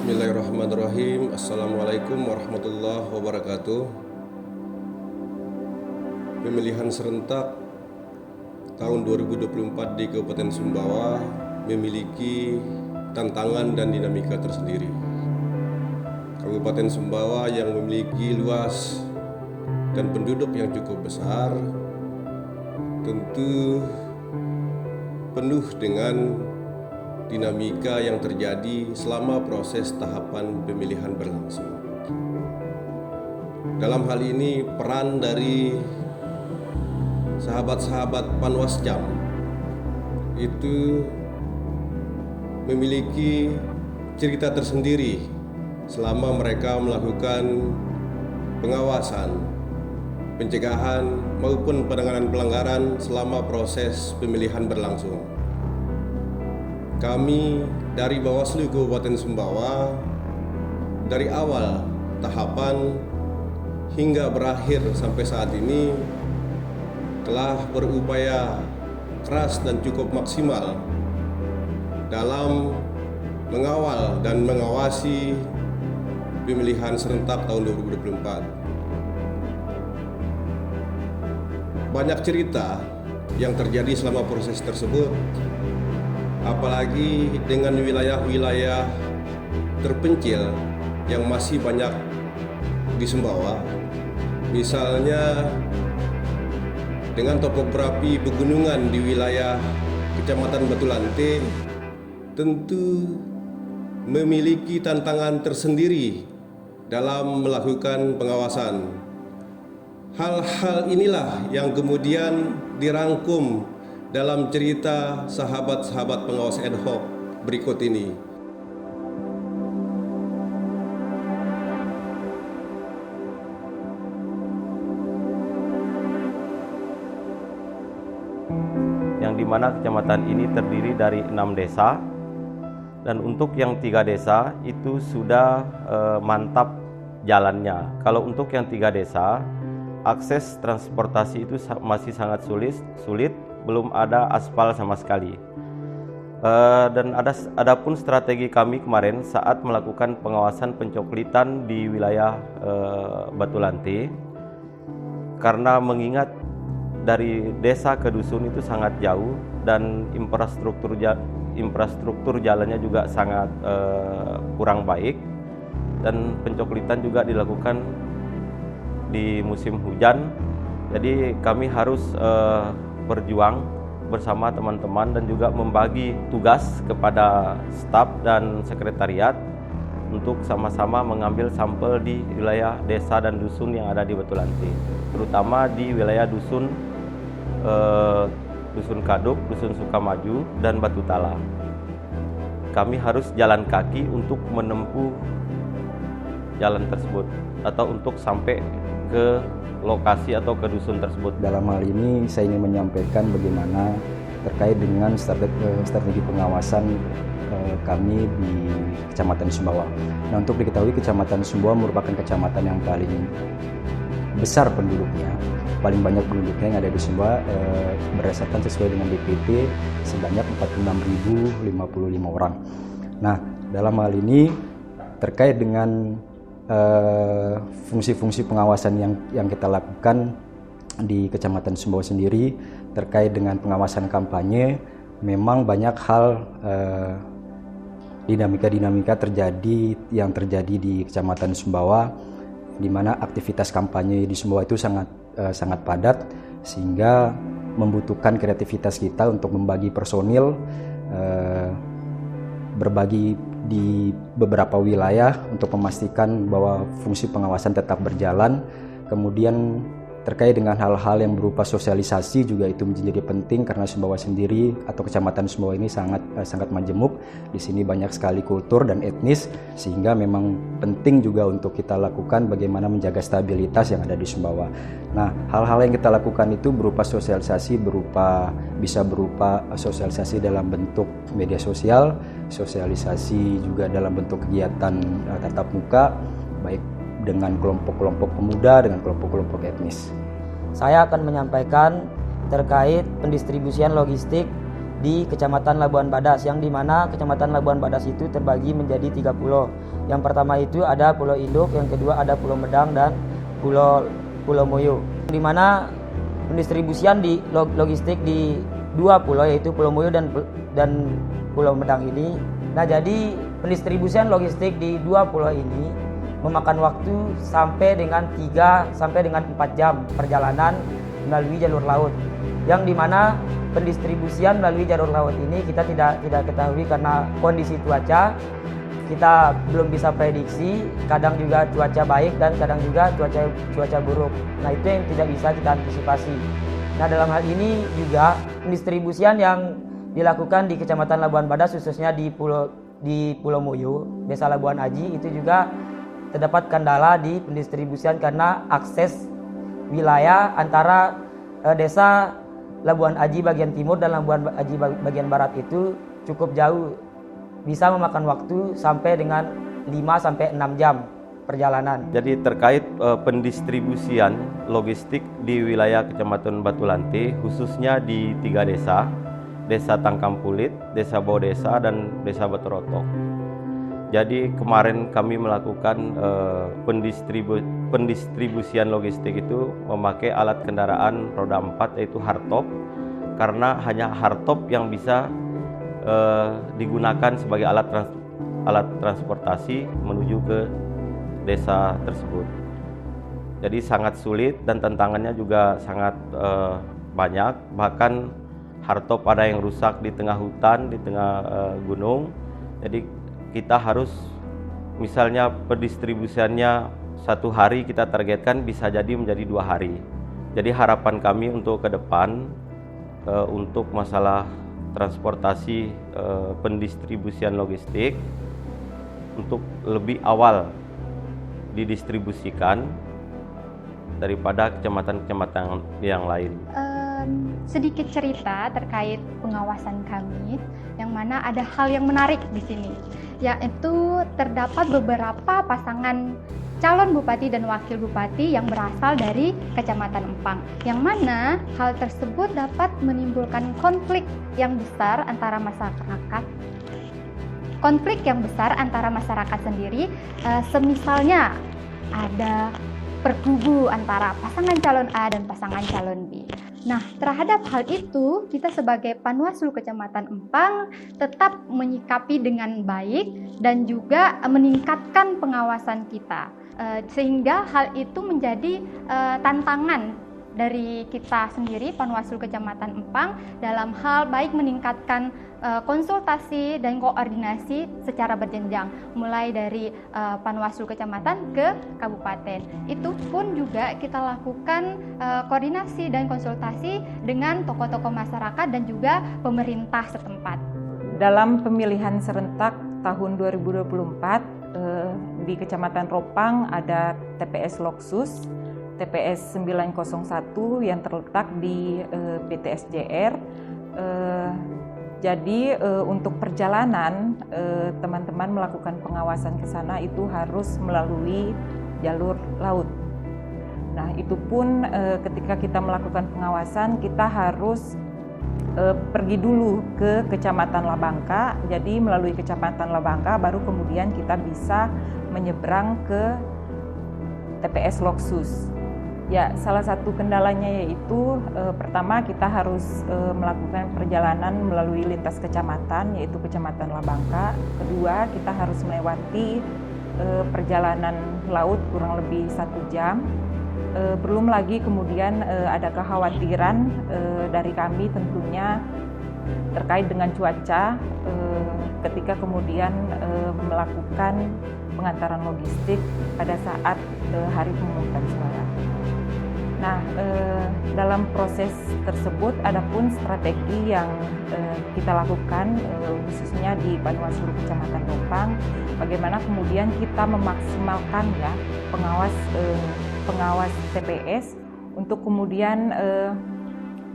Bismillahirrahmanirrahim. Assalamualaikum warahmatullahi wabarakatuh. Pemilihan serentak tahun 2024 di Kabupaten Sumbawa memiliki tantangan dan dinamika tersendiri. Kabupaten Sumbawa yang memiliki luas dan penduduk yang cukup besar tentu penuh dengan dinamika yang terjadi selama proses tahapan pemilihan berlangsung. Dalam hal ini peran dari sahabat-sahabat Panwascam itu memiliki cerita tersendiri selama mereka melakukan pengawasan, pencegahan maupun penanganan pelanggaran selama proses pemilihan berlangsung. Kami dari Bawaslu Kabupaten Sumbawa dari awal tahapan hingga berakhir sampai saat ini telah berupaya keras dan cukup maksimal dalam mengawal dan mengawasi pemilihan serentak tahun 2024. Banyak cerita yang terjadi selama proses tersebut, apalagi dengan wilayah-wilayah terpencil yang masih banyak di Sumbawa. Misalnya dengan topografi pegunungan di wilayah Kecamatan Batulante tentu memiliki tantangan tersendiri dalam melakukan pengawasan. Hal-hal inilah yang kemudian dirangkum dalam cerita sahabat-sahabat pengawas ad hoc berikut ini. Yang dimana kecamatan ini terdiri dari 6 desa, dan untuk yang 3 desa itu sudah mantap jalannya. Kalau untuk yang 3 desa, akses transportasi itu masih sangat sulit, belum ada aspal sama sekali. Dan adapun strategi kami kemarin saat melakukan pengawasan pencoklitan di wilayah Batulante, karena mengingat dari desa ke dusun itu sangat jauh dan infrastruktur jalannya juga sangat kurang baik, dan pencoklitan juga dilakukan di musim hujan. Jadi kami harus berjuang bersama teman-teman dan juga membagi tugas kepada staf dan sekretariat untuk sama-sama mengambil sampel di wilayah desa dan dusun yang ada di Batulante, terutama di wilayah dusun Kaduk, dusun Sukamaju, dan Batu Tala. Kami harus jalan kaki untuk menempuh jalan tersebut atau untuk sampai ke lokasi atau ke dusun tersebut. Dalam hal ini saya ingin menyampaikan bagaimana terkait dengan strategi pengawasan kami di Kecamatan Sumbawa. Nah, untuk diketahui Kecamatan Sumbawa merupakan kecamatan yang paling besar penduduknya, paling banyak penduduknya yang ada di Sumbawa, berdasarkan sesuai dengan DPT sebanyak 46.055 orang. Nah, dalam hal ini terkait dengan fungsi-fungsi pengawasan yang kita lakukan di Kecamatan Sumbawa sendiri terkait dengan pengawasan kampanye, memang banyak hal dinamika yang terjadi di Kecamatan Sumbawa, di mana aktivitas kampanye di Sumbawa itu sangat padat, sehingga membutuhkan kreativitas kita untuk membagi personil, berbagi di beberapa wilayah untuk memastikan bahwa fungsi pengawasan tetap berjalan. Kemudian terkait dengan hal-hal yang berupa sosialisasi juga itu menjadi penting, karena Sumbawa sendiri atau Kecamatan Sumbawa ini sangat majemuk. Di sini banyak sekali kultur dan etnis, sehingga memang penting juga untuk kita lakukan bagaimana menjaga stabilitas yang ada di Sumbawa. Nah, hal-hal yang kita lakukan itu berupa sosialisasi, bisa berupa sosialisasi dalam bentuk media sosial, sosialisasi juga dalam bentuk kegiatan tatap muka, baik dengan kelompok-kelompok pemuda, dengan kelompok-kelompok etnis. Saya akan menyampaikan terkait pendistribusian logistik di Kecamatan Labuan Badas, yang dimana Kecamatan Labuan Badas itu terbagi menjadi 3 pulau. Yang pertama itu ada Pulau Induk, yang kedua ada Pulau Medang dan Pulau Moyo. Di mana pendistribusian di logistik di 2 pulau, yaitu Pulau Moyo dan Pulau Medang ini. Nah, jadi pendistribusian logistik di 2 pulau ini memakan waktu sampai dengan 4 jam perjalanan melalui jalur laut. Yang dimana pendistribusian melalui jalur laut ini kita tidak ketahui karena kondisi cuaca kita belum bisa prediksi, kadang juga cuaca baik dan kadang juga cuaca buruk. Nah, itu yang tidak bisa kita antisipasi. Nah, dalam hal ini juga pendistribusian yang dilakukan di Kecamatan Labuan Badas, khususnya di Pulau Moyo, Desa Labuan Aji, itu juga terdapat kendala di pendistribusian karena akses wilayah antara Desa Labuan Aji bagian timur dan Labuan Aji bagian barat itu cukup jauh, bisa memakan waktu sampai dengan 5-6 jam perjalanan. Jadi terkait pendistribusian logistik di wilayah Kecamatan Batulante, khususnya di 3 desa, Desa Tangkampulit, Desa Baudesa, dan Desa Baturotok. Jadi kemarin kami melakukan pendistribusian logistik itu memakai alat kendaraan roda 4, yaitu hardtop, karena hanya hardtop yang bisa digunakan sebagai alat transportasi menuju ke desa tersebut. Jadi sangat sulit dan tantangannya juga sangat banyak. Bahkan hardtop ada yang rusak di tengah hutan, di tengah gunung. Jadi kita harus, misalnya pendistribusiannya 1 hari kita targetkan bisa jadi menjadi 2 hari. Jadi harapan kami untuk ke depan untuk masalah transportasi pendistribusian logistik untuk lebih awal didistribusikan daripada kecamatan-kecamatan yang lain. Sedikit cerita terkait pengawasan kami, yang mana ada hal yang menarik di sini, yaitu terdapat beberapa pasangan calon bupati dan wakil bupati yang berasal dari Kecamatan Empang, yang mana hal tersebut dapat menimbulkan konflik yang besar antara masyarakat. Konflik yang besar antara masyarakat sendiri, semisalnya ada perkubu antara pasangan calon A dan pasangan calon B. Nah, terhadap hal itu, kita sebagai Panwaslu Kecamatan Empang tetap menyikapi dengan baik dan juga meningkatkan pengawasan kita. Sehingga hal itu menjadi tantangan dari kita sendiri, Panwaslu Kecamatan Empang, dalam hal baik meningkatkan konsultasi dan koordinasi secara berjenjang, mulai dari Panwaslu Kecamatan ke Kabupaten. Itu pun juga kita lakukan koordinasi dan konsultasi dengan tokoh-tokoh masyarakat dan juga pemerintah setempat. Dalam pemilihan serentak tahun 2024, di Kecamatan Ropang ada TPS Loksus, TPS 901 yang terletak di PTSJR. Jadi untuk perjalanan teman-teman melakukan pengawasan ke sana itu harus melalui jalur laut. Nah, itu pun ketika kita melakukan pengawasan kita harus pergi dulu ke Kecamatan Labangka. Jadi melalui Kecamatan Labangka baru kemudian kita bisa menyeberang ke TPS Loksus. Ya, salah satu kendalanya yaitu pertama kita harus melakukan perjalanan melalui lintas kecamatan, yaitu Kecamatan Labangka. Kedua, kita harus melewati perjalanan laut kurang lebih 1 jam. Belum lagi kemudian ada kekhawatiran dari kami tentunya terkait dengan cuaca ketika kemudian melakukan pengantaran logistik pada saat hari pemungutan suara. Nah, dalam proses tersebut ada pun strategi yang kita lakukan khususnya di Panwaslu Kecamatan Ropang, bagaimana kemudian kita memaksimalkan ya pengawas TPS untuk kemudian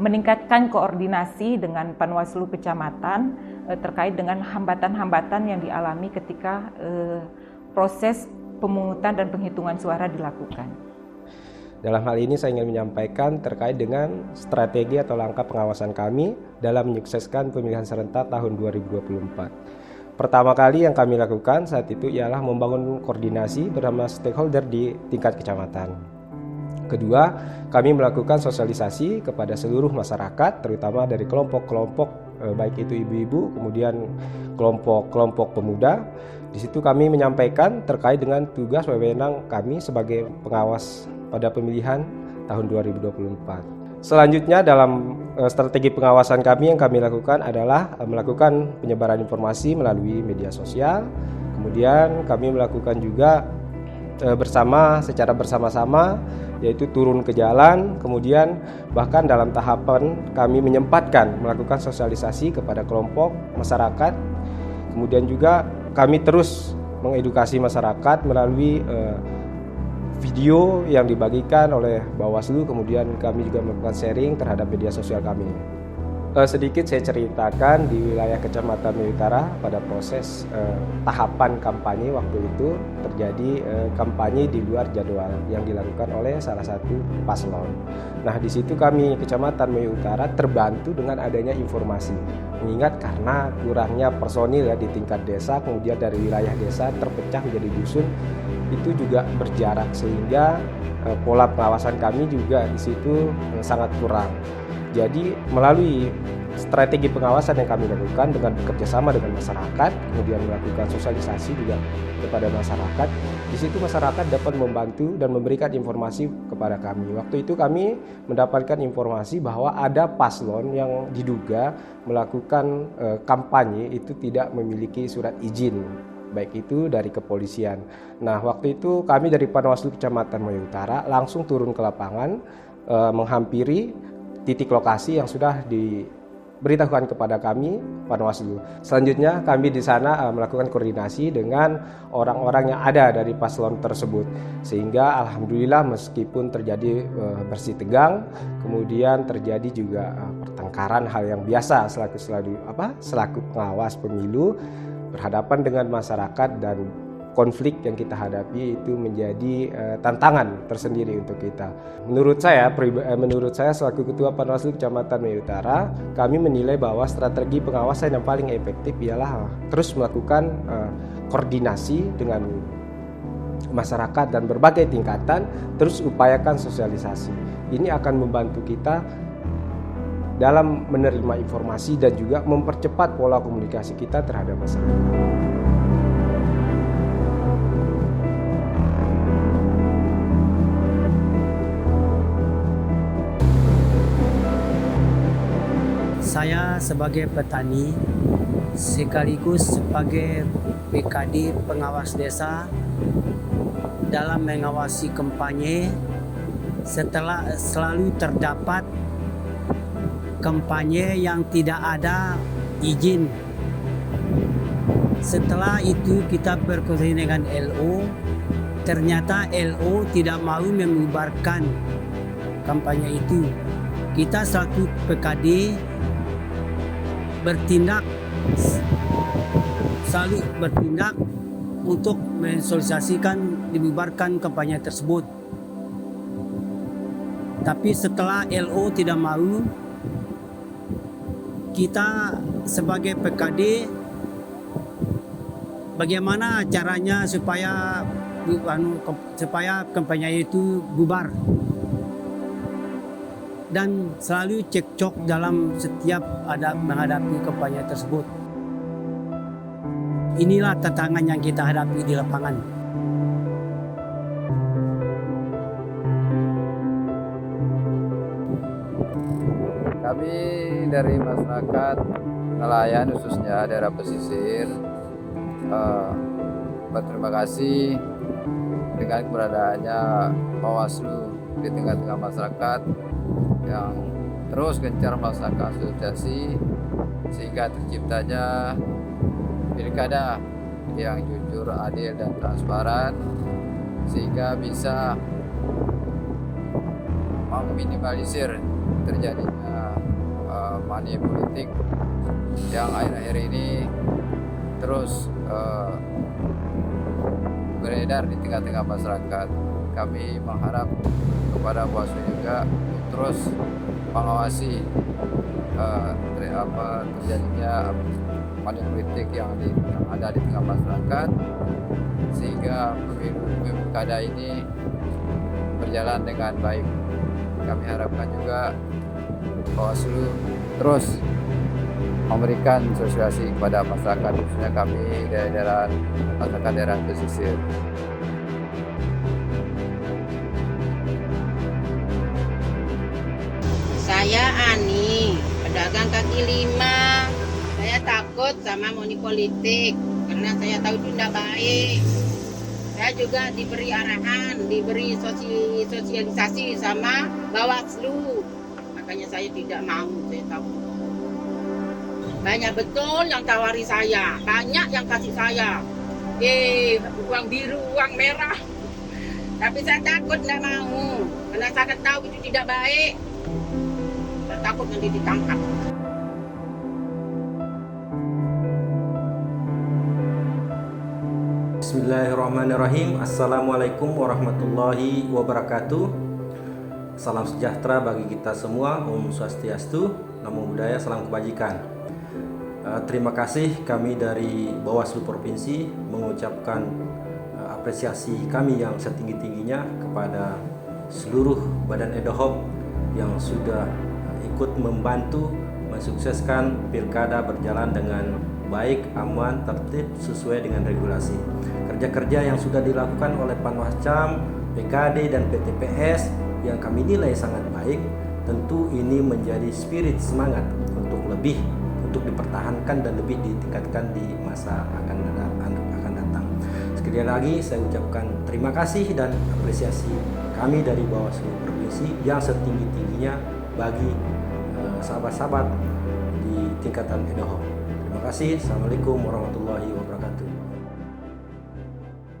meningkatkan koordinasi dengan Panwaslu Kecamatan terkait dengan hambatan-hambatan yang dialami ketika proses pemungutan dan penghitungan suara dilakukan. Dalam hal ini saya ingin menyampaikan terkait dengan strategi atau langkah pengawasan kami dalam menyukseskan pemilihan serentak tahun 2024. Pertama kali yang kami lakukan saat itu ialah membangun koordinasi bersama stakeholder di tingkat kecamatan. Kedua, kami melakukan sosialisasi kepada seluruh masyarakat, terutama dari kelompok-kelompok baik itu ibu-ibu, kemudian kelompok-kelompok pemuda. Di situ kami menyampaikan terkait dengan tugas wewenang kami sebagai pengawas pada pemilihan tahun 2024. Selanjutnya dalam strategi pengawasan kami yang kami lakukan adalah melakukan penyebaran informasi melalui media sosial. Kemudian kami melakukan juga secara bersama-sama, yaitu turun ke jalan, kemudian bahkan dalam tahapan kami menyempatkan melakukan sosialisasi kepada kelompok masyarakat. Kemudian juga kami terus mengedukasi masyarakat melalui video yang dibagikan oleh Bawaslu, kemudian kami juga melakukan sharing terhadap media sosial kami. Sedikit saya ceritakan di wilayah Kecamatan Melayu Utara pada proses tahapan kampanye waktu itu terjadi kampanye di luar jadwal yang dilakukan oleh salah satu paslon. Nah, di situ kami Kecamatan Melayu Utara terbantu dengan adanya informasi. Mengingat karena kurangnya personil ya di tingkat desa, kemudian dari wilayah desa terpecah menjadi dusun, itu juga berjarak sehingga pola pengawasan kami juga di situ sangat kurang. Jadi melalui strategi pengawasan yang kami lakukan dengan bekerja sama dengan masyarakat, kemudian melakukan sosialisasi juga kepada masyarakat, di situ masyarakat dapat membantu dan memberikan informasi kepada kami. Waktu itu kami mendapatkan informasi bahwa ada paslon yang diduga melakukan kampanye itu tidak memiliki surat izin, baik itu dari kepolisian. Nah, waktu itu kami dari Panwaslu Kecamatan Melayu Utara langsung turun ke lapangan, menghampiri titik lokasi yang sudah diberitahukan kepada kami Panwaslu. Selanjutnya kami di sana melakukan koordinasi dengan orang-orang yang ada dari paslon tersebut, sehingga alhamdulillah meskipun terjadi bersih tegang, kemudian terjadi juga pertengkaran, hal yang biasa selaku pengawas pemilu berhadapan dengan masyarakat, dan konflik yang kita hadapi itu menjadi tantangan tersendiri untuk kita. Menurut saya selaku Ketua Panwaslu Kecamatan Melayu Utara, kami menilai bahwa strategi pengawasan yang paling efektif ialah terus melakukan koordinasi dengan masyarakat dan berbagai tingkatan, terus upayakan sosialisasi. Ini akan membantu kita dalam menerima informasi dan juga mempercepat pola komunikasi kita terhadap masyarakat. Saya sebagai petani sekaligus sebagai PKD pengawas desa dalam mengawasi kampanye, setelah selalu terdapat kampanye yang tidak ada izin. Setelah itu kita berkoordinasi dengan LO, ternyata LO tidak mau membubarkan kampanye itu. Kita selaku PKD selalu bertindak untuk mensosialisasikan dibubarkan kampanye tersebut. Tapi setelah LO tidak mau, kita sebagai PKD bagaimana caranya supaya kampanye itu bubar, dan selalu cekcok dalam setiap ada menghadapi kampanye tersebut. Inilah tantangan yang kita hadapi di lapangan. Kami dari masyarakat nelayan khususnya daerah pesisir berterima kasih dengan keberadaannya Bawaslu di tengah-tengah masyarakat yang terus gencar melaksanakan asosiasi sehingga terciptanya pilkada yang jujur, adil, dan transparan, sehingga bisa meminimalisir terjadinya money politik yang akhir-akhir ini terus beredar di tengah-tengah masyarakat. Kami mengharap kepada Bawaslu juga terus mengawasi terjadinya money politik yang ada di tengah masyarakat, sehingga pemilu kada ini berjalan dengan baik. Kami harapkan juga Bawaslu terus memberikan sosialisasi kepada masyarakat, khususnya kami daerah masyarakat daerah pesisir. Saya Ani, pedagang kaki lima. Saya takut sama money politik karena saya tahu itu tidak baik. Saya juga diberi arahan, diberi sosialisasi sama Bawaslu. Makanya saya tidak mau, saya tahu. Banyak betul yang tawari saya, banyak yang kasih saya. Uang biru, uang merah. Tapi saya takut tidak mau, karena saya tahu itu tidak baik. Saya takut nanti ditangkap. Bismillahirrahmanirrahim. Assalamualaikum warahmatullahi wabarakatuh. Salam sejahtera bagi kita semua. Om Swastiastu, Namo Buddhaya, salam kebajikan. Terima kasih kami dari Bawaslu Provinsi mengucapkan apresiasi kami yang setinggi-tingginya kepada seluruh badan ad hoc yang sudah ikut membantu mensukseskan pilkada berjalan dengan baik, aman, tertib, sesuai dengan regulasi. Kerja-kerja yang sudah dilakukan oleh Panwascam, PKD, dan PTPS yang kami nilai sangat baik, tentu ini menjadi spirit semangat untuk dipertahankan dan lebih ditingkatkan di masa akan datang. Sekali lagi saya ucapkan terima kasih dan apresiasi kami dari Bawaslu Provinsi yang setinggi-tingginya bagi sahabat-sahabat di tingkatan ad hoc. Terima kasih. Assalamualaikum warahmatullahi wabarakatuh.